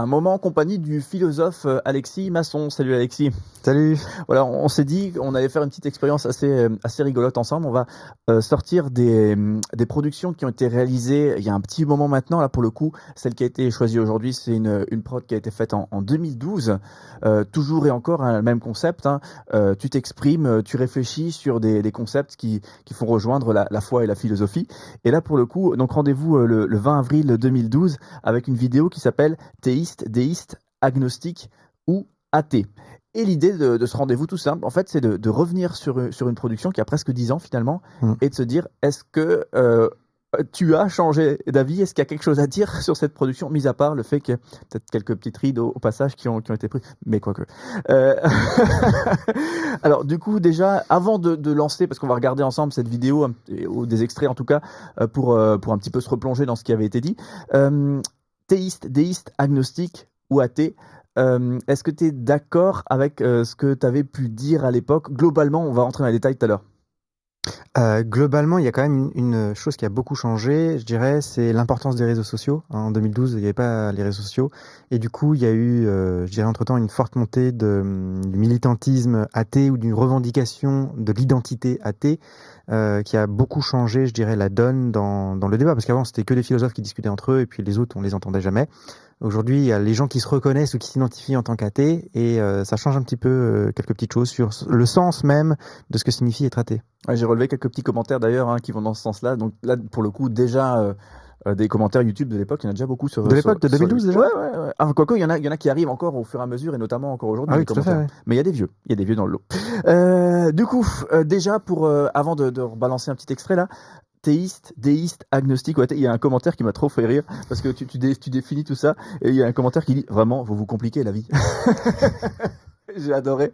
Voilà, un moment en compagnie du philosophe Alexis Masson. Salut Alexis. Salut. Voilà, on s'est dit qu'on allait faire une petite expérience assez rigolote ensemble. On va sortir des productions qui ont été réalisées il y a un petit moment maintenant. Là, pour le coup, celle qui a été choisie aujourd'hui, c'est une prod qui a été faite en 2012. Toujours et encore, le même concept. Tu t'exprimes, tu réfléchis sur des concepts qui font rejoindre la foi et la philosophie. Et là, pour le coup, donc rendez-vous le 20 avril 2012 avec une vidéo qui s'appelle Théiste, déiste, agnostique ou athée. Et l'idée de ce rendez-vous tout simple, en fait, c'est de revenir sur une production qui a presque 10 ans finalement, et de se dire, est-ce que tu as changé d'avis? Est-ce qu'il y a quelque chose à dire sur cette production, mis à part le fait qu'il y a peut-être quelques petites rides au passage qui ont été prises, mais quoique. Alors du coup, déjà, avant de lancer, parce qu'on va regarder ensemble cette vidéo, ou des extraits en tout cas, pour un petit peu se replonger dans ce qui avait été dit. Théiste, déiste, agnostique ou athée, est-ce que tu es d'accord avec ce que tu avais pu dire à l'époque? Globalement, on va rentrer dans les détails tout à l'heure. Globalement, il y a quand même une chose qui a beaucoup changé, je dirais, c'est l'importance des réseaux sociaux. En 2012, il n'y avait pas les réseaux sociaux. Et du coup, il y a eu, je dirais, entre-temps, une forte montée du militantisme athée ou d'une revendication de l'identité athée qui a beaucoup changé, je dirais, la donne dans le débat. Parce qu'avant, c'était que des philosophes qui discutaient entre eux et puis les autres, on les entendait jamais. Aujourd'hui, il y a les gens qui se reconnaissent ou qui s'identifient en tant qu'athées et ça change un petit peu quelques petites choses sur le sens même de ce que signifie être athée. Ouais, j'ai relevé quelques petits commentaires d'ailleurs qui vont dans ce sens-là. Donc là, pour le coup, déjà des commentaires YouTube de l'époque, il y en a déjà beaucoup sur... De l'époque de 2012 déjà? Ouais. Ah, quoique, il y en a qui arrivent encore au fur et à mesure, et notamment encore aujourd'hui. Ah oui, tout à fait, ouais. Mais il y a des vieux dans le lot. Du coup, déjà, avant de rebalancer un petit extrait là, théiste, déiste, agnostique ou athée. Il y a un commentaire qui m'a trop fait rire parce que tu définis tout ça et il y a un commentaire qui dit vraiment, vous compliquez la vie. J'ai adoré.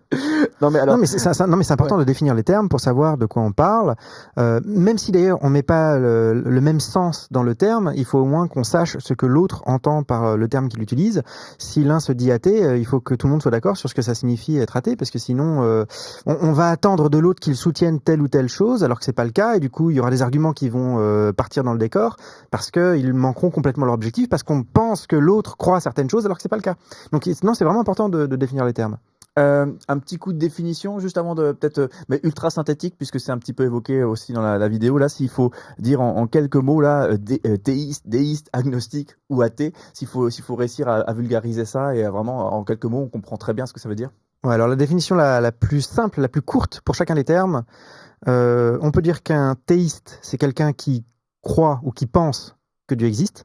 Non mais c'est important de définir les termes pour savoir de quoi on parle. Même si d'ailleurs on met pas le même sens dans le terme, il faut au moins qu'on sache ce que l'autre entend par le terme qu'il utilise. Si l'un se dit athée, il faut que tout le monde soit d'accord sur ce que ça signifie être athée, parce que sinon on va attendre de l'autre qu'il soutienne telle ou telle chose, alors que c'est pas le cas, et du coup il y aura des arguments qui vont partir dans le décor parce qu'ils manqueront complètement leur objectif, parce qu'on pense que l'autre croit à certaines choses alors que c'est pas le cas. Donc non, c'est vraiment important de définir les termes. Un petit coup de définition juste avant de peut-être, mais ultra synthétique puisque c'est un petit peu évoqué aussi dans la vidéo là. S'il faut dire en quelques mots là, théiste, déiste, agnostique ou athée, s'il faut réussir à vulgariser ça et vraiment en quelques mots, on comprend très bien ce que ça veut dire. Ouais, alors la définition la plus simple, la plus courte pour chacun des termes, on peut dire qu'un théiste, c'est quelqu'un qui croit ou qui pense que Dieu existe.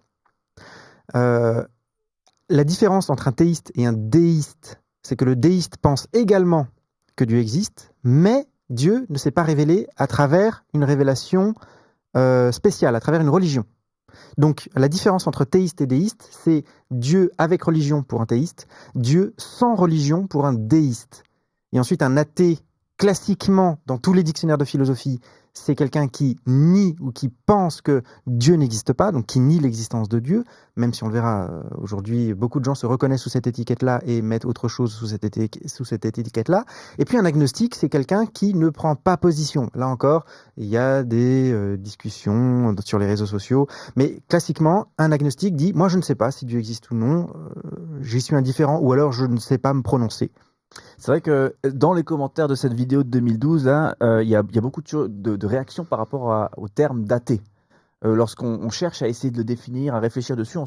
La différence entre un théiste et un déiste, c'est que le déiste pense également que Dieu existe, mais Dieu ne s'est pas révélé à travers une révélation spéciale, à travers une religion. Donc la différence entre théiste et déiste, c'est Dieu avec religion pour un théiste, Dieu sans religion pour un déiste. Et ensuite un athée, classiquement dans tous les dictionnaires de philosophie, c'est quelqu'un qui nie ou qui pense que Dieu n'existe pas, donc qui nie l'existence de Dieu, même si on le verra aujourd'hui, beaucoup de gens se reconnaissent sous cette étiquette-là et mettent autre chose sous cette étiquette-là. Et puis un agnostique, c'est quelqu'un qui ne prend pas position. Là encore, il y a des discussions sur les réseaux sociaux, mais classiquement, un agnostique dit « moi je ne sais pas si Dieu existe ou non, j'y suis indifférent ou alors je ne sais pas me prononcer ». C'est vrai que dans les commentaires de cette vidéo de 2012, il y a beaucoup de réactions par rapport au terme d'athée. Lorsqu'on cherche à essayer de le définir, à réfléchir dessus,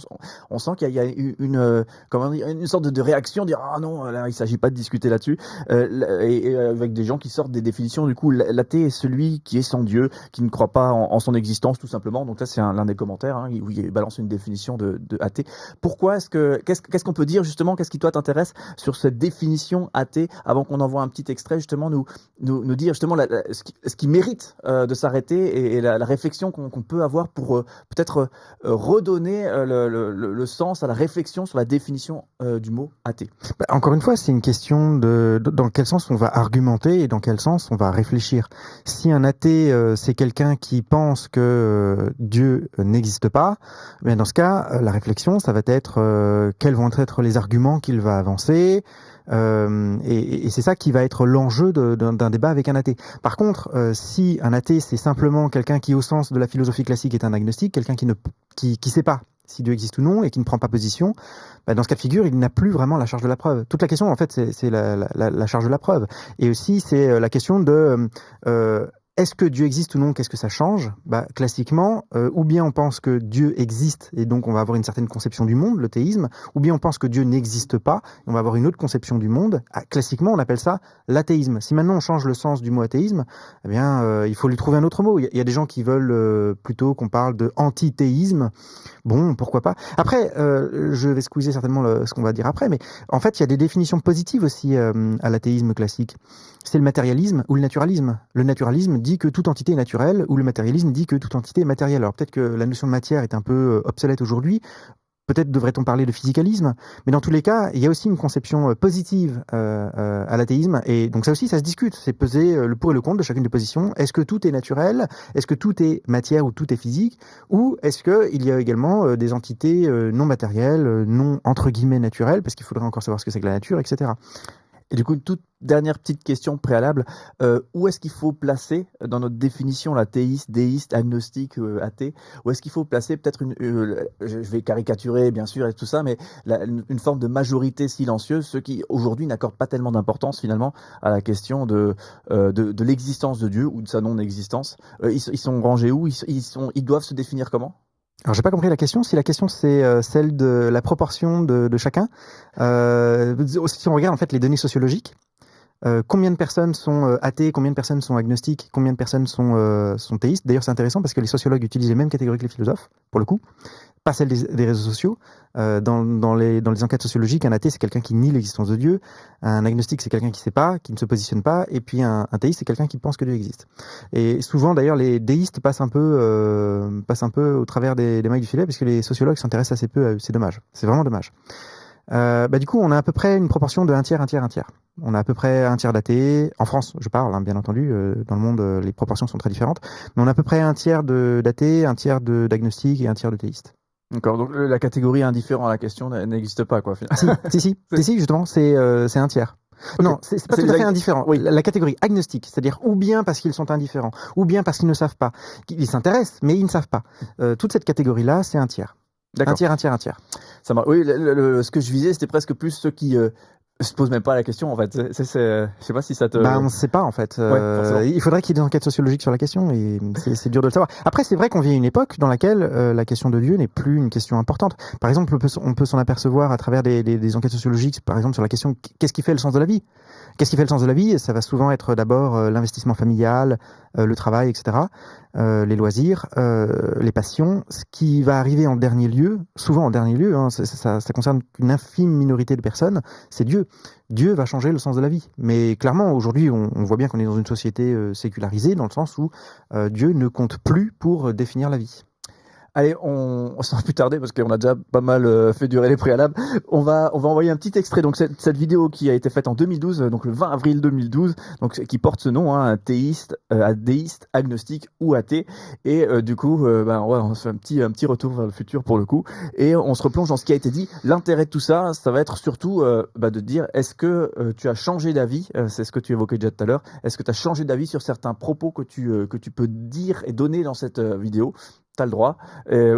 on sent qu'il y a une sorte de réaction, dire ah non, là il s'agit pas de discuter là-dessus, et avec des gens qui sortent des définitions. Du coup, l'athée est celui qui est sans Dieu, qui ne croit pas en son existence tout simplement. Donc là, c'est l'un des commentaires où il balance une définition de athée. Pourquoi qu'est-ce qu'on peut dire justement? Qu'est-ce qui toi t'intéresse sur cette définition athée, avant qu'on envoie un petit extrait justement nous dire justement ce qui mérite de s'arrêter et la réflexion qu'on peut avoir pour peut-être redonner le sens à la réflexion sur la définition du mot athée. Encore une fois, c'est une question de dans quel sens on va argumenter et dans quel sens on va réfléchir. Si un athée, c'est quelqu'un qui pense que Dieu n'existe pas, bien dans ce cas, la réflexion, ça va être quels vont être les arguments qu'il va avancer, et c'est ça qui va être l'enjeu d'un débat avec un athée. Par contre, si un athée, c'est simplement quelqu'un qui, au sens de la philosophie classique, est un agnostique, quelqu'un qui sait pas si Dieu existe ou non, et qui ne prend pas position, dans ce cas de figure, il n'a plus vraiment la charge de la preuve. Toute la question, en fait, c'est la charge de la preuve. Et aussi, c'est la question de est-ce que Dieu existe ou non, qu'est-ce que ça change? Classiquement, ou bien on pense que Dieu existe, et donc on va avoir une certaine conception du monde, le théisme, ou bien on pense que Dieu n'existe pas, et on va avoir une autre conception du monde. Classiquement, on appelle ça l'athéisme. Si maintenant on change le sens du mot athéisme, il faut lui trouver un autre mot. Il y a des gens qui veulent plutôt qu'on parle de antithéisme. Bon, pourquoi pas. Après, je vais squeezer certainement ce qu'on va dire après, mais en fait, il y a des définitions positives aussi à l'athéisme classique. C'est le matérialisme ou le naturalisme. Le naturalisme dit que toute entité est naturelle, ou le matérialisme dit que toute entité est matérielle. Alors peut-être que la notion de matière est un peu obsolète aujourd'hui, peut-être devrait-on parler de physicalisme, mais dans tous les cas, il y a aussi une conception positive à l'athéisme, et donc ça aussi, ça se discute. C'est peser le pour et le contre de chacune des positions. Est-ce que tout est naturel? Est-ce que tout est matière ou tout est physique? Ou est-ce qu'il y a également des entités non matérielles, non entre guillemets naturelles, parce qu'il faudrait encore savoir ce que c'est que la nature, etc. Et du coup, une toute dernière petite question préalable. Où est-ce qu'il faut placer dans notre définition la théiste, déiste, agnostique, athée? Où est-ce qu'il faut placer peut-être je vais caricaturer bien sûr et tout ça, mais une forme de majorité silencieuse, ceux qui aujourd'hui n'accordent pas tellement d'importance finalement à la question de l'existence de Dieu ou de sa non-existence. Ils sont rangés où? Ils doivent se définir comment? Alors, j'ai pas compris la question. Si la question c'est celle de la proportion de chacun, si on regarde en fait les données sociologiques, combien de personnes sont athées, combien de personnes sont agnostiques, combien de personnes sont théistes. D'ailleurs, c'est intéressant parce que les sociologues utilisent les mêmes catégories que les philosophes, pour le coup, pas celles des réseaux sociaux. Dans les enquêtes sociologiques, un athée, c'est quelqu'un qui nie l'existence de Dieu. Un agnostique, c'est quelqu'un qui ne sait pas, qui ne se positionne pas. Et puis un théiste, c'est quelqu'un qui pense que Dieu existe. Et souvent, d'ailleurs, les déistes passent un peu au travers des mailles du filet, parce que les sociologues s'intéressent assez peu à eux. C'est dommage. C'est vraiment dommage. Du coup, on a à peu près une proportion de un tiers, un tiers, un tiers. On a à peu près un tiers d'athées. En France, je parle, bien entendu. Dans le monde, les proportions sont très différentes. Mais on a à peu près un tiers d'athées, un tiers d'agnostiques et un tiers de théistes. D'accord, donc la catégorie indifférent à la question n'existe pas, quoi. Ah si, justement, c'est un tiers. Okay. Non, c'est pas tout à fait indifférent. Oui. La catégorie agnostique, c'est-à-dire ou bien parce qu'ils sont indifférents, ou bien parce qu'ils ne savent pas. Ils s'intéressent, mais ils ne savent pas. Toute cette catégorie-là, c'est un tiers. Un tiers, un tiers, un tiers. Ça marche. Oui, ce que je visais, c'était presque plus ceux qui se posent même pas la question, en fait. Je sais pas si ça te... on ne sait pas, en fait. Il faudrait qu'il y ait des enquêtes sociologiques sur la question, et c'est dur de le savoir. Après, c'est vrai qu'on vit à une époque dans laquelle la question de Dieu n'est plus une question importante. Par exemple, on peut s'en apercevoir à travers des enquêtes sociologiques, par exemple, sur la question qu'est-ce qui fait le sens de la vie? Qu'est-ce qui fait le sens de la vie? Ça va souvent être d'abord l'investissement familial, le travail, etc., les loisirs, les passions. Ce qui va arriver en dernier lieu, souvent en dernier lieu, ça concerne une infime minorité de personnes, c'est Dieu. Dieu va changer le sens de la vie. Mais clairement, aujourd'hui, on voit bien qu'on est dans une société sécularisée, dans le sens où Dieu ne compte plus pour définir la vie. Allez, sans plus tarder, parce qu'on a déjà pas mal fait durer les préalables, on va envoyer un petit extrait. Donc cette vidéo qui a été faite en 2012, donc le 20 avril 2012, donc qui porte ce nom, un théiste, déiste, agnostique ou athée. Et du coup, on se fait un petit retour vers le futur pour le coup, et on se replonge dans ce qui a été dit. L'intérêt de tout ça, ça va être surtout de dire, est-ce que tu as changé d'avis? C'est ce que tu évoquais déjà tout à l'heure. Est-ce que tu as changé d'avis sur certains propos que tu peux dire et donner dans cette vidéo? T'as le droit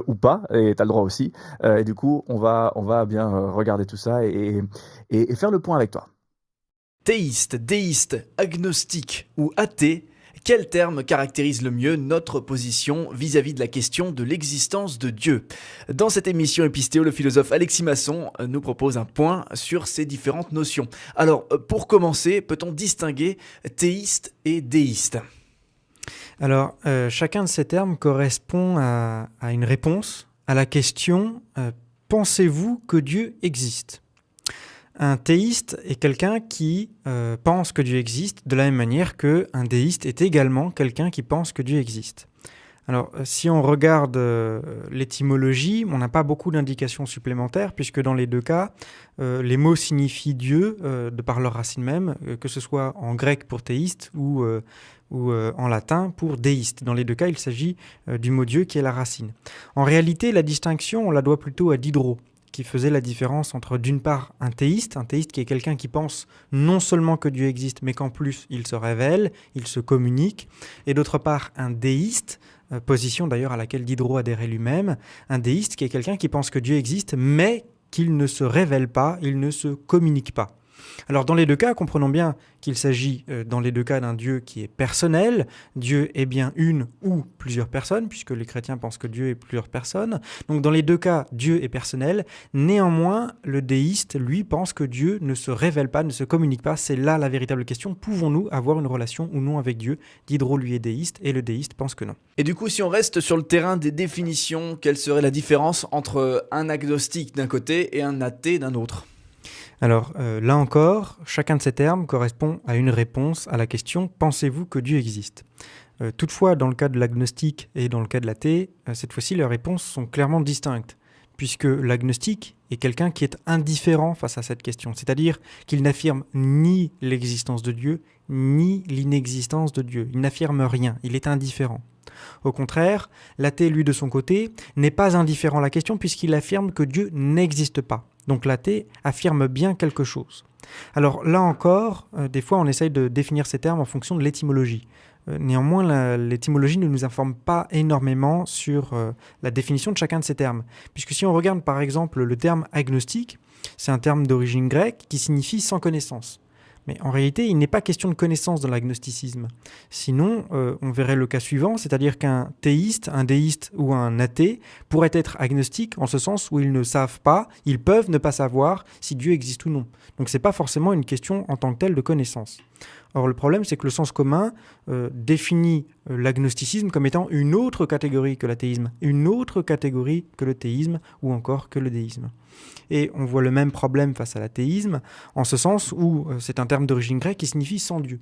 ou pas, et t'as le droit aussi. Et du coup, on va bien regarder tout ça et faire le point avec toi. Théiste, déiste, agnostique ou athée, quel terme caractérise le mieux notre position vis-à-vis de la question de l'existence de Dieu? Dans cette émission Épistéo, le philosophe Alexis Masson nous propose un point sur ces différentes notions. Alors, pour commencer, peut-on distinguer théiste et déiste ? Alors, chacun de ces termes correspond à une réponse à la question « Pensez-vous que Dieu existe ?» Un théiste est quelqu'un qui pense que Dieu existe de la même manière qu'un déiste est également quelqu'un qui pense que Dieu existe. Alors, si on regarde l'étymologie, on n'a pas beaucoup d'indications supplémentaires, puisque dans les deux cas, les mots signifient Dieu de par leur racine même, que ce soit en grec pour théiste ou en latin pour déiste. Dans les deux cas, il s'agit du mot Dieu qui est la racine. En réalité, la distinction, on la doit plutôt à Diderot, qui faisait la différence entre d'une part un théiste qui est quelqu'un qui pense non seulement que Dieu existe, mais qu'en plus il se révèle, il se communique, et d'autre part un déiste, position d'ailleurs à laquelle Diderot adhérait lui-même. Un déiste qui est quelqu'un qui pense que Dieu existe, mais qu'il ne se révèle pas, il ne se communique pas. Alors dans les deux cas, comprenons bien qu'il s'agit dans les deux cas d'un Dieu qui est personnel. Dieu est bien une ou plusieurs personnes, puisque les chrétiens pensent que Dieu est plusieurs personnes. Donc dans les deux cas, Dieu est personnel. Néanmoins, le déiste, lui, pense que Dieu ne se révèle pas, ne se communique pas. C'est là la véritable question. Pouvons-nous avoir une relation ou non avec Dieu ? Diderot, lui, est déiste et le déiste pense que non. Et du coup, si on reste sur le terrain des définitions, quelle serait la différence entre un agnostique d'un côté et un athée d'un autre ? Alors là encore, chacun de ces termes correspond à une réponse à la question « Pensez-vous que Dieu existe ?» Toutefois, dans le cas de l'agnostique et dans le cas de l'athée, cette fois-ci, les réponses sont clairement distinctes, puisque l'agnostique est quelqu'un qui est indifférent face à cette question, c'est-à-dire qu'il n'affirme ni l'existence de Dieu, ni l'inexistence de Dieu. Il n'affirme rien, il est indifférent. Au contraire, l'athée, lui, de son côté, n'est pas indifférent à la question puisqu'il affirme que Dieu n'existe pas. Donc l'athée affirme bien quelque chose. Alors là encore, des fois on essaye de définir ces termes en fonction de l'étymologie. Néanmoins, l'étymologie ne nous informe pas énormément sur la définition de chacun de ces termes. Puisque si on regarde par exemple le terme agnostique, c'est un terme d'origine grecque qui signifie sans connaissance. Mais en réalité, il n'est pas question de connaissance dans l'agnosticisme. Sinon, on verrait le cas suivant, c'est-à-dire qu'un théiste, un déiste ou un athée pourrait être agnostique en ce sens où ils ne savent pas, ils peuvent ne pas savoir si Dieu existe ou non. Donc ce n'est pas forcément une question en tant que telle de connaissance. Or, le problème, c'est que le sens commun définit l'agnosticisme comme étant une autre catégorie que l'athéisme, une autre catégorie que le théisme ou encore que le déisme. Et on voit le même problème face à l'athéisme, en ce sens où c'est un terme d'origine grecque qui signifie sans Dieu.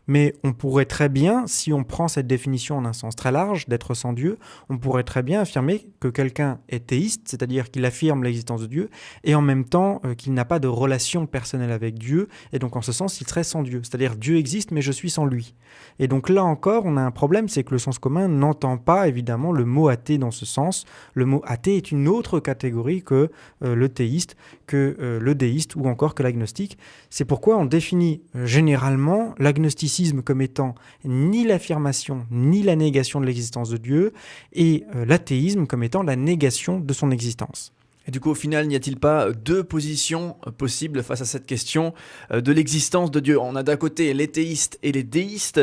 Mais on pourrait très bien, si on prend cette définition en un sens très large, d'être sans Dieu, on pourrait très bien affirmer que quelqu'un est théiste, c'est-à-dire qu'il affirme l'existence de Dieu, et en même temps qu'il n'a pas de relation personnelle avec Dieu, et donc en ce sens, il serait sans Dieu. C'est-à-dire Dieu existe, mais je suis sans lui. Et donc là encore, on a un problème, c'est que le sens commun n'entend pas évidemment le mot athée dans ce sens. Le mot athée est une autre catégorie que le théiste, que le déiste ou encore que l'agnostique. C'est pourquoi on définit généralement l'agnosticisme comme étant ni l'affirmation ni la négation de l'existence de Dieu et l'athéisme comme étant la négation de son existence. Et du coup, au final, n'y a-t-il pas deux positions possibles face à cette question de l'existence de Dieu ? On a d'un côté les théistes et les déistes,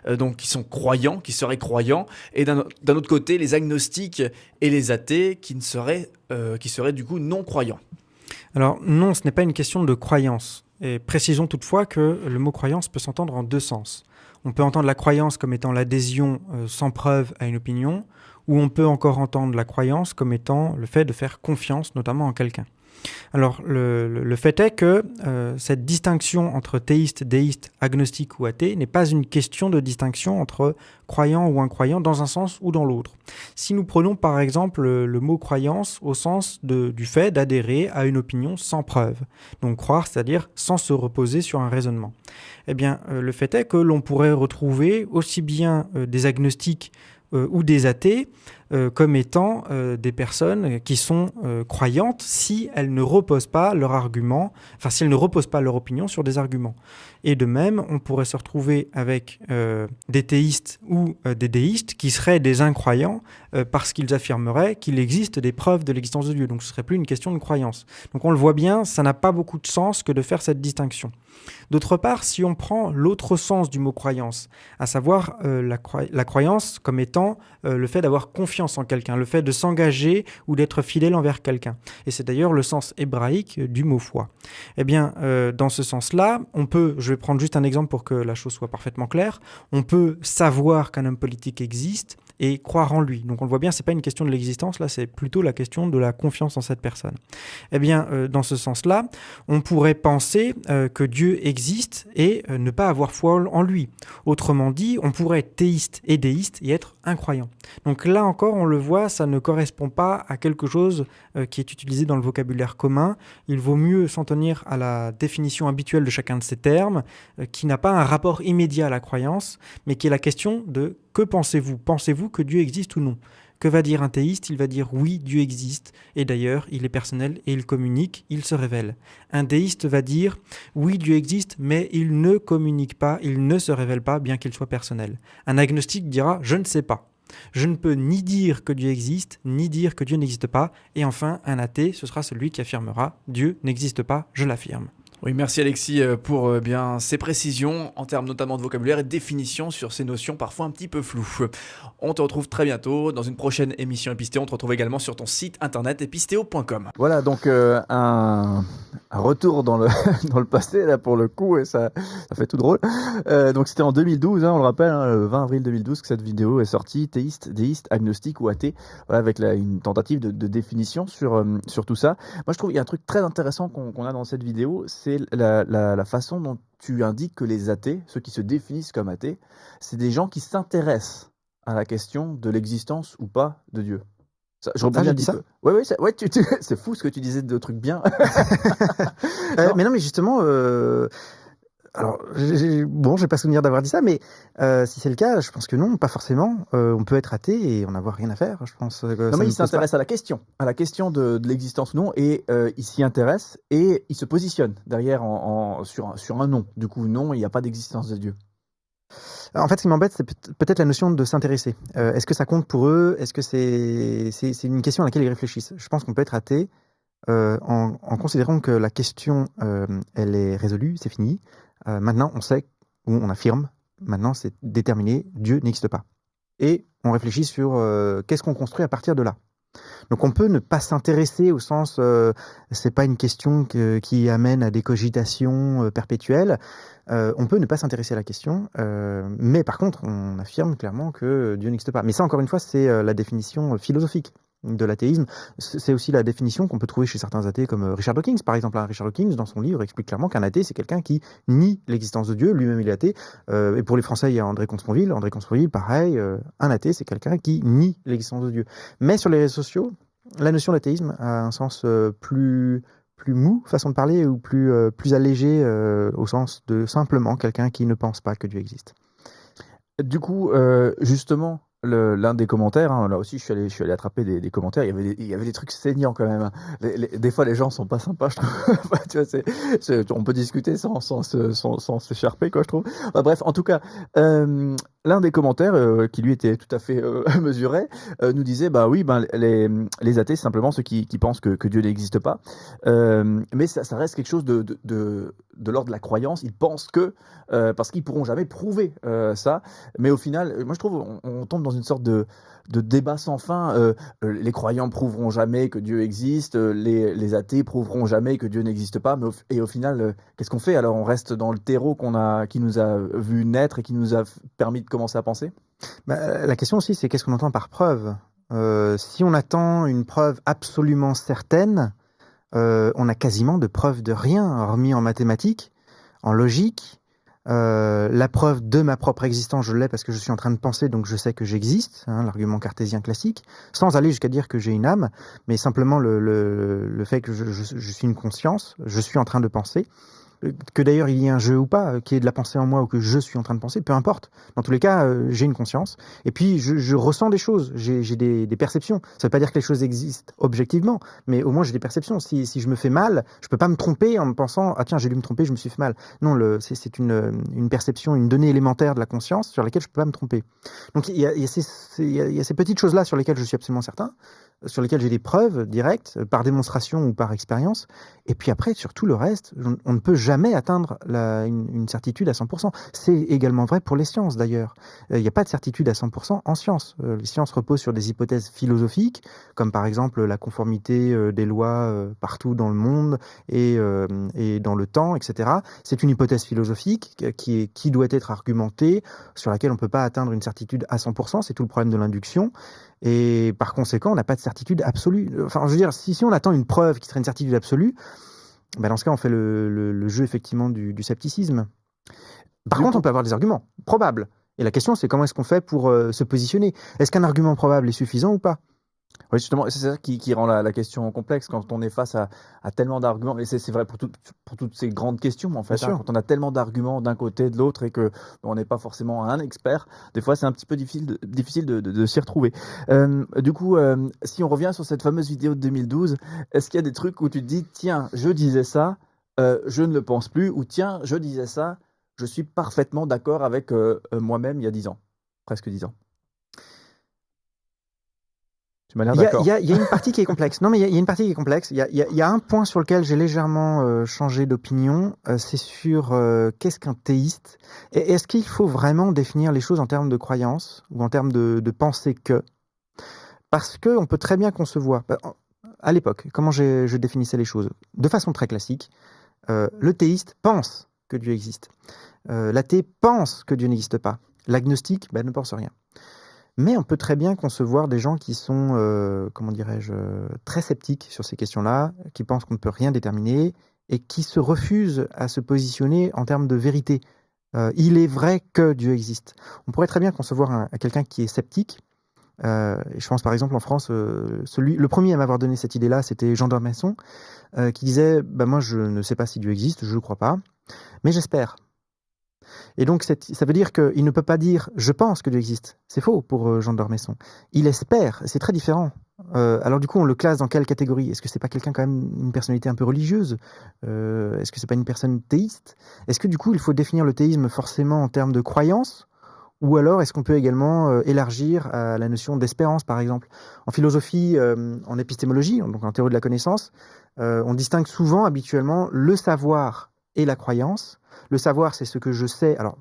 donc qui sont croyants, qui seraient croyants, et d'un autre côté les agnostiques et les athées qui seraient du coup non croyants. Alors non, ce n'est pas une question de croyance. Et précisons toutefois que le mot croyance peut s'entendre en deux sens. On peut entendre la croyance comme étant l'adhésion sans preuve à une opinion, ou on peut encore entendre la croyance comme étant le fait de faire confiance, notamment en quelqu'un. Alors, le fait est que cette distinction entre théiste, déiste, agnostique ou athée n'est pas une question de distinction entre croyant ou incroyant dans un sens ou dans l'autre. Si nous prenons par exemple le mot croyance au sens du fait d'adhérer à une opinion sans preuve, donc croire, c'est-à-dire sans se reposer sur un raisonnement, eh bien, le fait est que l'on pourrait retrouver aussi bien des agnostiques ou des athées comme étant des personnes qui sont croyantes si elles ne reposent pas leur argument, enfin si elles ne reposent pas leur opinion sur des arguments. Et de même, on pourrait se retrouver avec des théistes ou des déistes qui seraient des incroyants parce qu'ils affirmeraient qu'il existe des preuves de l'existence de Dieu. Donc ce ne serait plus une question de croyance. Donc on le voit bien, ça n'a pas beaucoup de sens que de faire cette distinction. D'autre part, si on prend l'autre sens du mot croyance, à savoir la croyance comme étant le fait d'avoir confiance en quelqu'un, le fait de s'engager ou d'être fidèle envers quelqu'un. Et c'est d'ailleurs le sens hébraïque du mot foi. Eh bien, dans ce sens-là, on peut, je vais prendre juste un exemple pour que la chose soit parfaitement claire, on peut savoir qu'un homme politique existe et croire en lui. Donc on le voit bien, c'est pas une question de l'existence, là c'est plutôt la question de la confiance en cette personne. Eh bien, dans ce sens-là, on pourrait penser que Dieu existe et ne pas avoir foi en lui. Autrement dit, on pourrait être théiste et déiste et être incroyant. Donc là encore, on le voit, ça ne correspond pas à quelque chose qui est utilisé dans le vocabulaire commun. Il vaut mieux s'en tenir à la définition habituelle de chacun de ces termes, qui n'a pas un rapport immédiat à la croyance, mais qui est la question de que pensez-vous ? Pensez-vous que Dieu existe ou non ? Que va dire un théiste ? Il va dire oui, Dieu existe, et d'ailleurs, il est personnel et il communique, il se révèle. Un déiste va dire oui, Dieu existe, mais il ne communique pas, il ne se révèle pas, bien qu'il soit personnel. Un agnostique dira je ne sais pas. Je ne peux ni dire que Dieu existe, ni dire que Dieu n'existe pas. Et enfin, un athée, ce sera celui qui affirmera « Dieu n'existe pas, je l'affirme ». Oui, merci Alexis pour bien ces précisions en termes notamment de vocabulaire et de définition sur ces notions parfois un petit peu floues. On te retrouve très bientôt dans une prochaine émission Épistéo. On te retrouve également sur ton site internet épistéo.com. Voilà, donc un retour dans le, dans le passé, là, pour le coup, et ça fait tout drôle. Donc c'était en 2012, on le rappelle, le 20 avril 2012, que cette vidéo est sortie, théiste, déiste, agnostique ou athée, voilà, avec une tentative de définition sur tout ça. Moi, je trouve qu'il y a un truc très intéressant qu'on a dans cette vidéo, c'est la façon dont tu indiques que les athées, ceux qui se définissent comme athées, c'est des gens qui s'intéressent à la question de l'existence ou pas de Dieu. Ça, je rebondis j'ai un dit petit ça peu. Ouais, c'est fou ce que tu disais de trucs bien. Non. Mais non, mais justement, alors, j'ai pas souvenir d'avoir dit ça, mais si c'est le cas, je pense que non, pas forcément. On peut être athée et en avoir rien à faire. Je pense que Non, ça mais ne il pose pas. s'intéresse à la question de l'existence ou non, et il s'y intéresse et il se positionne derrière sur un non. Du coup, non, il n'y a pas d'existence de Dieu. En fait, ce qui m'embête, c'est peut-être la notion de s'intéresser. Est-ce que ça compte pour eux? Est-ce que c'est une question à laquelle ils réfléchissent? Je pense qu'on peut être athée en considérant que la question, elle est résolue, c'est fini. Maintenant, on sait, ou on affirme, maintenant c'est déterminé, Dieu n'existe pas. Et on réfléchit sur qu'est-ce qu'on construit à partir de là. Donc on peut ne pas s'intéresser au sens, c'est pas une question qui amène à des cogitations perpétuelles. On peut ne pas s'intéresser à la question, mais par contre on affirme clairement que Dieu n'existe pas. Mais ça encore une fois c'est la définition philosophique de l'athéisme. C'est aussi la définition qu'on peut trouver chez certains athées comme Richard Dawkins par exemple. Richard Dawkins dans son livre explique clairement qu'un athée c'est quelqu'un qui nie l'existence de Dieu, lui-même il est athée. Et pour les Français il y a André Comte-Sponville. André Comte-Sponville pareil, un athée c'est quelqu'un qui nie l'existence de Dieu. Mais sur les réseaux sociaux, la notion d'athéisme a un sens plus mou, façon de parler, ou plus allégé au sens de simplement quelqu'un qui ne pense pas que Dieu existe. Du coup, justement, l'un des commentaires, là aussi je suis allé attraper des commentaires, il y avait des trucs saignants quand même. Des fois les gens sont pas sympas, je trouve. Tu vois, on peut discuter sans s'écharper, quoi, je trouve. Enfin, bref, en tout cas, l'un des commentaires, qui lui était tout à fait mesuré, nous disait, bah oui, les athées, c'est simplement ceux qui pensent que Dieu n'existe pas. Mais ça reste quelque chose de l'ordre de la croyance. Ils pensent que, parce qu'ils pourront jamais prouver ça. Mais au final, moi je trouve, on tombe dans une sorte de débat sans fin. Les croyants prouveront jamais que Dieu existe, les athées prouveront jamais que Dieu n'existe pas. Et au final, qu'est-ce qu'on fait? Alors on reste dans le terreau qui nous a vu naître et qui nous a permis de commencer à penser? La question aussi, c'est qu'est-ce qu'on entend par preuve? Si on attend une preuve absolument certaine, on a quasiment de preuve de rien, hormis en mathématiques, en logique. La preuve de ma propre existence, je l'ai parce que je suis en train de penser, donc je sais que j'existe, l'argument cartésien classique, sans aller jusqu'à dire que j'ai une âme, mais simplement le fait que je suis une conscience, je suis en train de penser. Que d'ailleurs il y ait un jeu ou pas, qu'il y ait de la pensée en moi ou que je suis en train de penser, peu importe. Dans tous les cas, j'ai une conscience. Et puis, je ressens des choses, j'ai des perceptions. Ça ne veut pas dire que les choses existent objectivement, mais au moins j'ai des perceptions. Si je me fais mal, je peux pas me tromper en me pensant « Ah tiens, j'ai dû me tromper, je me suis fait mal ». Non, c'est une perception, une donnée élémentaire de la conscience sur laquelle je peux pas me tromper. Donc il y a ces petites choses-là sur lesquelles je suis absolument certain, sur lesquelles j'ai des preuves directes, par démonstration ou par expérience. Et puis après, sur tout le reste, on ne peut jamais atteindre une certitude à 100%. C'est également vrai pour les sciences d'ailleurs. Il n'y a pas de certitude à 100% en sciences. Les sciences reposent sur des hypothèses philosophiques, comme par exemple la conformité des lois partout dans le monde et dans le temps, etc. C'est une hypothèse philosophique qui doit être argumentée, sur laquelle on ne peut pas atteindre une certitude à 100%. C'est tout le problème de l'induction. Et par conséquent, on n'a pas de certitude absolue. Enfin, je veux dire, si on attend une preuve qui serait une certitude absolue, dans ce cas, on fait le jeu effectivement du scepticisme. Par contre, on peut avoir des arguments probables. Et la question, c'est comment est-ce qu'on fait pour se positionner? Est-ce qu'un argument probable est suffisant ou pas? Oui, justement, c'est ça qui rend la question complexe quand on est face à tellement d'arguments. Mais c'est vrai pour toutes ces grandes questions, en fait. Bien sûr. Quand on a tellement d'arguments d'un côté, de l'autre, et que on n'est pas forcément un expert, des fois c'est un petit peu difficile de s'y retrouver. Du coup, si on revient sur cette fameuse vidéo de 2012, est-ce qu'il y a des trucs où tu te dis, tiens, je disais ça, je ne le pense plus, ou tiens, je disais ça, je suis parfaitement d'accord avec moi-même il y a 10 ans, presque 10 ans? Tu m'as l'air Il y a, d'accord. il y a- il y a une partie qui est complexe. Non, mais il y a une partie qui est complexe. Il y a un point sur lequel j'ai légèrement changé d'opinion. C'est sur qu'est-ce qu'un théiste. Et est-ce qu'il faut vraiment définir les choses en termes de croyance ou en termes de pensée que? Parce qu'on peut très bien concevoir, à l'époque, comment je définissais les choses? De façon très classique, le théiste pense que Dieu existe. L'athée pense que Dieu n'existe pas. L'agnostique ne pense rien. Mais on peut très bien concevoir des gens qui sont, comment dirais-je, très sceptiques sur ces questions-là, qui pensent qu'on ne peut rien déterminer et qui se refusent à se positionner en termes de vérité. Il est vrai que Dieu existe. On pourrait très bien concevoir quelqu'un qui est sceptique. Je pense par exemple en France, le premier à m'avoir donné cette idée-là, c'était Jean d'Ormesson, qui disait moi je ne sais pas si Dieu existe, je ne crois pas, mais j'espère. Et donc, ça veut dire qu'il ne peut pas dire « je pense que Dieu existe ». C'est faux pour Jean d'Ormesson. Il espère, c'est très différent. Alors du coup, on le classe dans quelle catégorie? Est-ce que c'est pas quelqu'un quand même, une personnalité un peu religieuse? Est-ce que c'est pas une personne théiste? Est-ce que du coup, il faut définir le théisme forcément en termes de croyance? Ou alors, est-ce qu'on peut également élargir à la notion d'espérance, par exemple? En philosophie, en épistémologie, donc en théorie de la connaissance, on distingue souvent, habituellement, le savoir et la croyance. Le savoir, c'est ce que je sais. Alors,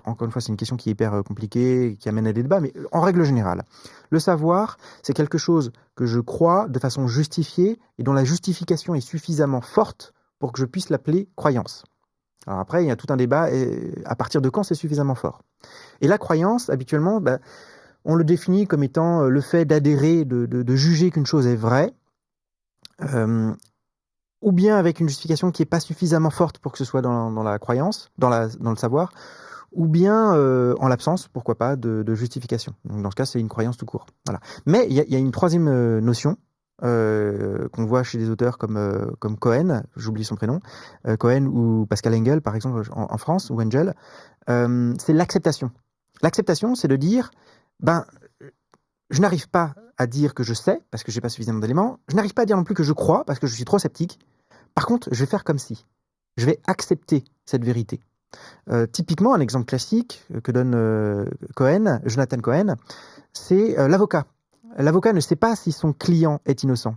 encore une fois, c'est une question qui est hyper compliquée, qui amène à des débats, mais en règle générale, le savoir, c'est quelque chose que je crois de façon justifiée et dont la justification est suffisamment forte pour que je puisse l'appeler croyance. Alors après, il y a tout un débat, et à partir de quand c'est suffisamment fort. Et la croyance, habituellement, on le définit comme étant le fait d'adhérer, de juger qu'une chose est vraie, ou bien avec une justification qui n'est pas suffisamment forte pour que ce soit dans la croyance, dans le savoir, ou bien en l'absence, pourquoi pas, de justification. Donc dans ce cas, c'est une croyance tout court. Voilà. Mais il y a une troisième notion qu'on voit chez des auteurs comme Cohen, j'oublie son prénom, Cohen ou Pascal Engel, par exemple, en France, ou Engel, c'est l'acceptation. L'acceptation, c'est de dire, je n'arrive pas à dire que je sais, parce que je n'ai pas suffisamment d'éléments. Je n'arrive pas à dire non plus que je crois, parce que je suis trop sceptique. Par contre, je vais faire comme si. Je vais accepter cette vérité. Typiquement, un exemple classique que donne Jonathan Cohen, c'est l'avocat. L'avocat ne sait pas si son client est innocent.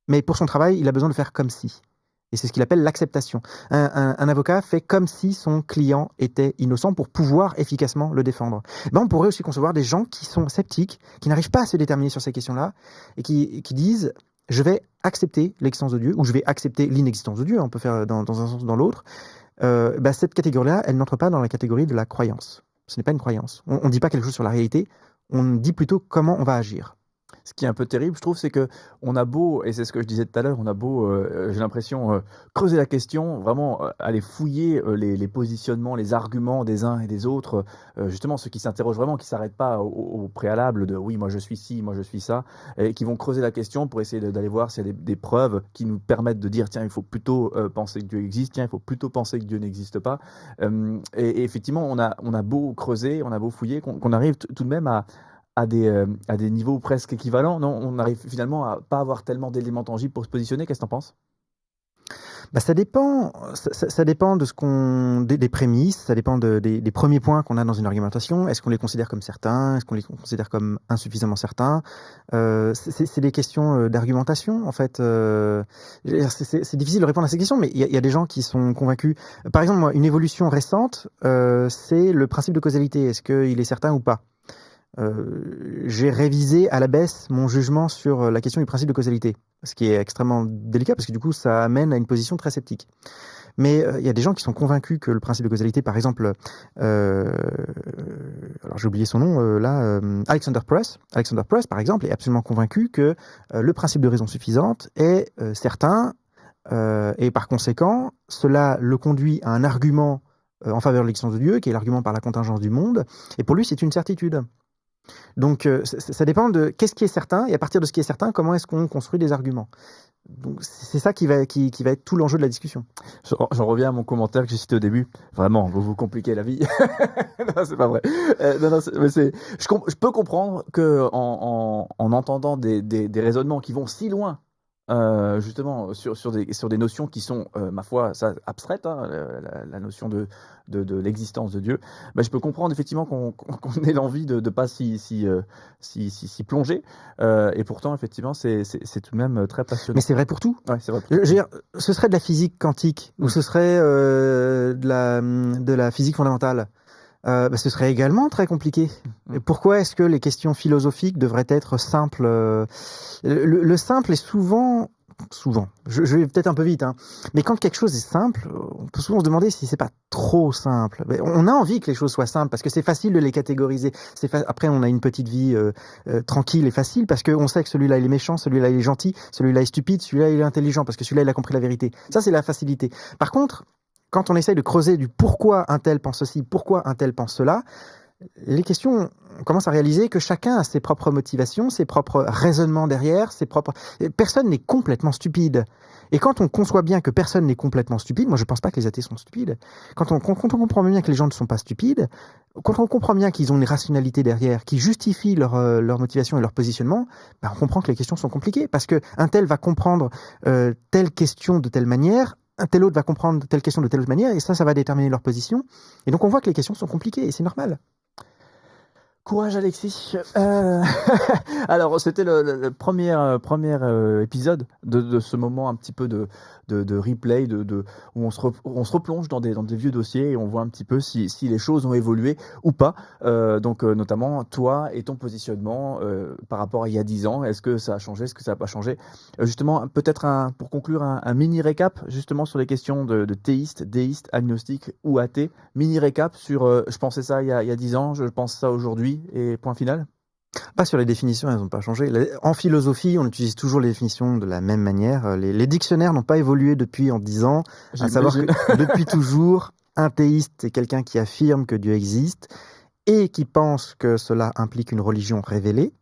Mais pour son travail, il a besoin de faire comme si. Et c'est ce qu'il appelle l'acceptation. Un avocat fait comme si son client était innocent pour pouvoir efficacement le défendre. On pourrait aussi concevoir des gens qui sont sceptiques, qui n'arrivent pas à se déterminer sur ces questions-là, et qui disent « je vais accepter l'existence de Dieu » ou « je vais accepter l'inexistence de Dieu », on peut faire dans un sens ou dans l'autre. Cette catégorie-là, elle n'entre pas dans la catégorie de la croyance. Ce n'est pas une croyance. On ne dit pas quelque chose sur la réalité, on dit plutôt comment on va agir. Ce qui est un peu terrible, je trouve, c'est que on a beau, et c'est ce que je disais tout à l'heure, on a beau, j'ai l'impression, creuser la question, vraiment aller fouiller les positionnements, les arguments des uns et des autres, justement ceux qui s'interrogent vraiment, qui s'arrêtent pas au préalable de oui, moi je suis ci, moi je suis ça, et qui vont creuser la question pour essayer d'aller voir s'il y a des preuves qui nous permettent de dire tiens, il faut plutôt penser que Dieu existe, tiens, il faut plutôt penser que Dieu n'existe pas. Et effectivement, on a beau creuser, on a beau fouiller, qu'on arrive tout de même à des niveaux presque équivalents. Non, on arrive finalement à pas avoir tellement d'éléments tangibles pour se positionner. Qu'est-ce que tu en penses? Ça dépend, ça dépend des prémices, ça dépend des premiers points qu'on a dans une argumentation. Est-ce qu'on les considère comme certains? Est-ce qu'on les considère comme insuffisamment certains? C'est des questions d'argumentation, en fait. C'est difficile de répondre à ces questions, mais il y a des gens qui sont convaincus. Par exemple, moi, une évolution récente, c'est le principe de causalité. Est-ce qu'il est certain ou pas? J'ai révisé à la baisse mon jugement sur la question du principe de causalité, ce qui est extrêmement délicat parce que du coup ça amène à une position très sceptique. Mais il y a des gens qui sont convaincus que le principe de causalité, par exemple, alors j'ai oublié son nom, Alexander Press, par exemple, est absolument convaincu que le principe de raison suffisante est certain et par conséquent, cela le conduit à un argument en faveur de l'existence de Dieu, qui est l'argument par la contingence du monde, et pour lui c'est une certitude. Donc, ça dépend de qu'est-ce qui est certain, et à partir de ce qui est certain, comment est-ce qu'on construit des arguments. Donc, c'est ça qui va être tout l'enjeu de la discussion. J'en reviens à mon commentaire que j'ai cité au début. Vraiment, vous vous compliquez la vie. Non, c'est pas vrai. Je peux comprendre que en entendant des raisonnements qui vont si loin Justement, sur des notions qui sont, ma foi, ça, abstraites, hein, la notion de l'existence de Dieu. Bah, je peux comprendre effectivement qu'on ait l'envie de pas s'y plonger, et pourtant effectivement c'est tout de même très passionnant. Mais c'est vrai pour tout. Ouais, c'est vrai. Je veux dire, ce serait de la physique quantique ou Mmh. ce serait de la physique fondamentale. Ce serait également très compliqué. Mmh. Et pourquoi est-ce que les questions philosophiques devraient être simples le simple est souvent, je vais peut-être un peu vite, hein, mais quand quelque chose est simple, on peut souvent se demander si c'est pas trop simple. Mais on a envie que les choses soient simples parce que c'est facile de les catégoriser. Après, on a une petite vie tranquille et facile parce qu'on sait que celui-là il est méchant, celui-là il est gentil, celui-là est stupide, celui-là il est intelligent parce que celui-là il a compris la vérité. Ça, c'est la facilité. Par contre, quand on essaye de creuser du pourquoi un tel pense ceci, pourquoi un tel pense cela, les questions, on commence à réaliser que chacun a ses propres motivations, ses propres raisonnements derrière, personne n'est complètement stupide. Et quand on conçoit bien que personne n'est complètement stupide, moi je ne pense pas que les athées sont stupides, quand on comprend bien que les gens ne sont pas stupides, quand on comprend bien qu'ils ont une rationalité derrière, qui justifie leur motivation et leur positionnement, on comprend que les questions sont compliquées, parce qu'un tel va comprendre telle question de telle manière, un tel autre va comprendre telle question de telle autre manière, et ça va déterminer leur position. Et donc on voit que les questions sont compliquées, et c'est normal. Courage Alexis. Alors c'était le premier épisode de ce moment un petit peu de replay, où on se replonge dans des vieux dossiers et on voit un petit peu si les choses ont évolué ou pas. Donc notamment toi et ton positionnement par rapport à il y a 10 ans. Est-ce que ça a changé? Est-ce que ça n'a pas changé? Justement, peut-être pour conclure un mini récap justement sur les questions de théiste, déiste, agnostique ou athée. Mini récap sur je pensais ça il y a 10 ans, je pense ça aujourd'hui. Et point final? Pas sur les définitions, elles n'ont pas changé. En philosophie, on utilise toujours les définitions de la même manière. Les dictionnaires n'ont pas évolué depuis en 10 ans. À savoir que depuis toujours, un théiste, c'est quelqu'un qui affirme que Dieu existe et qui pense que cela implique une religion révélée.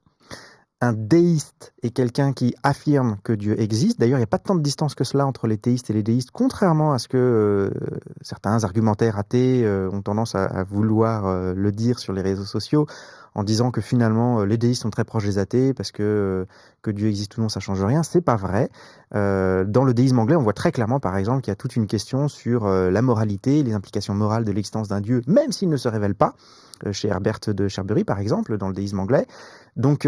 Un déiste est quelqu'un qui affirme que Dieu existe. D'ailleurs, il n'y a pas tant de distance que cela entre les théistes et les déistes, contrairement à ce que certains argumentaires athées ont tendance à vouloir le dire sur les réseaux sociaux, en disant que finalement les déistes sont très proches des athées parce que Dieu existe ou non, ça change rien. C'est pas vrai. Dans le déisme anglais, on voit très clairement, par exemple, qu'il y a toute une question sur la moralité, les implications morales de l'existence d'un Dieu, même s'il ne se révèle pas. Chez Herbert de Cherbury, par exemple, dans le déisme anglais. Donc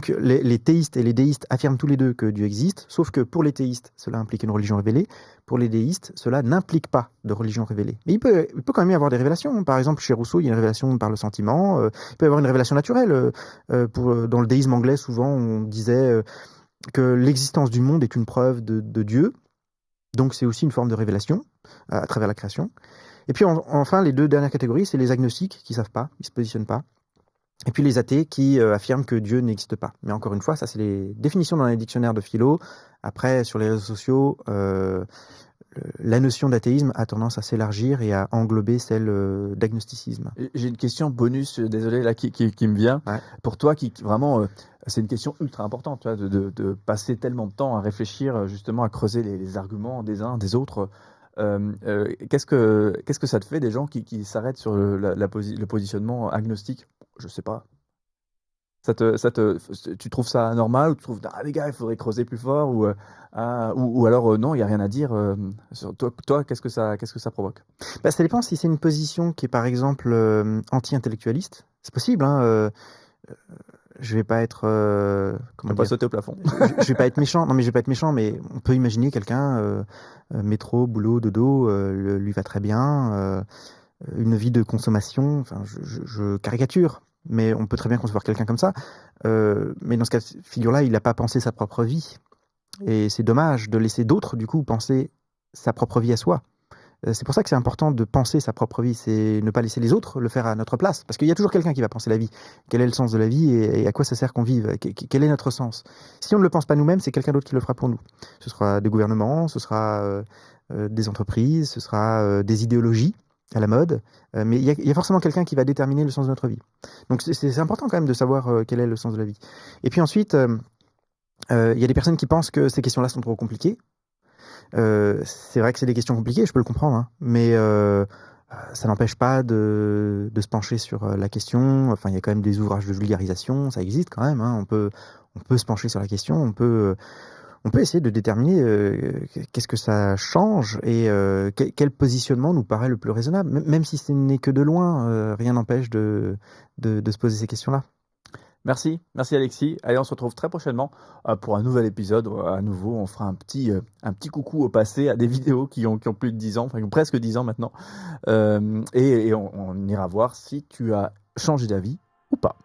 les théistes et les déistes affirment tous les deux que Dieu existe, sauf que pour les théistes, cela implique une religion révélée. Pour les déistes, cela n'implique pas de religion révélée. Mais il peut quand même y avoir des révélations. Par exemple, chez Rousseau, il y a une révélation par le sentiment. Il peut y avoir une révélation naturelle. Dans le déisme anglais, souvent, on disait que l'existence du monde est une preuve de Dieu. Donc c'est aussi une forme de révélation à travers la création. Et puis enfin, les deux dernières catégories, c'est les agnostiques qui ne savent pas, ils ne se positionnent pas. Et puis les athées qui affirment que Dieu n'existe pas. Mais encore une fois, ça c'est les définitions dans les dictionnaires de philo. Après, sur les réseaux sociaux, la notion d'athéisme a tendance à s'élargir et à englober celle d'agnosticisme. J'ai une question bonus, désolé, là, qui me vient. Ouais. Pour toi, qui vraiment, c'est une question ultra importante, tu vois, de passer tellement de temps à réfléchir, justement, à creuser les arguments des uns, des autres. Qu'est-ce que ça te fait des gens qui s'arrêtent sur le positionnement agnostique? Je sais pas. Tu trouves ça normal, ou tu trouves les gars il faudrait creuser plus fort, ou alors non, il y a rien à dire sur toi, qu'est-ce que ça provoque? Ça dépend si c'est une position qui est par exemple anti-intellectualiste, c'est possible, hein, je vais pas être pas sauter au plafond. je vais pas être méchant. Non, mais je vais pas être méchant, mais on peut imaginer quelqu'un métro, boulot, dodo, lui va très bien, une vie de consommation. Enfin, je caricature, mais on peut très bien concevoir quelqu'un comme ça. Mais dans ce cas de figure-là, il n'a pas pensé sa propre vie, et c'est dommage de laisser d'autres du coup penser sa propre vie à soi. C'est pour ça que c'est important de penser sa propre vie, c'est ne pas laisser les autres le faire à notre place. Parce qu'il y a toujours quelqu'un qui va penser la vie. Quel est le sens de la vie et à quoi ça sert qu'on vive? Quel est notre sens? Si on ne le pense pas nous-mêmes, c'est quelqu'un d'autre qui le fera pour nous. Ce sera des gouvernements, ce sera des entreprises, ce sera des idéologies à la mode. Mais il y a forcément quelqu'un qui va déterminer le sens de notre vie. Donc c'est important quand même de savoir quel est le sens de la vie. Et puis ensuite, il y a des personnes qui pensent que ces questions-là sont trop compliquées. C'est vrai que c'est des questions compliquées, je peux le comprendre, hein, mais Ça n'empêche pas de se pencher sur la question. Enfin, il y a quand même des ouvrages de vulgarisation, ça existe quand même, hein. On peut se pencher sur la question, on peut essayer de déterminer qu'est-ce que ça change et quel positionnement nous paraît le plus raisonnable. Même si ce n'est que de loin, rien n'empêche de se poser ces questions-là. Merci Alexis. Allez, on se retrouve très prochainement pour un nouvel épisode. À nouveau, on fera un petit coucou au passé, à des vidéos qui ont plus de 10 ans, enfin qui ont presque 10 ans maintenant. Et on ira voir si tu as changé d'avis ou pas.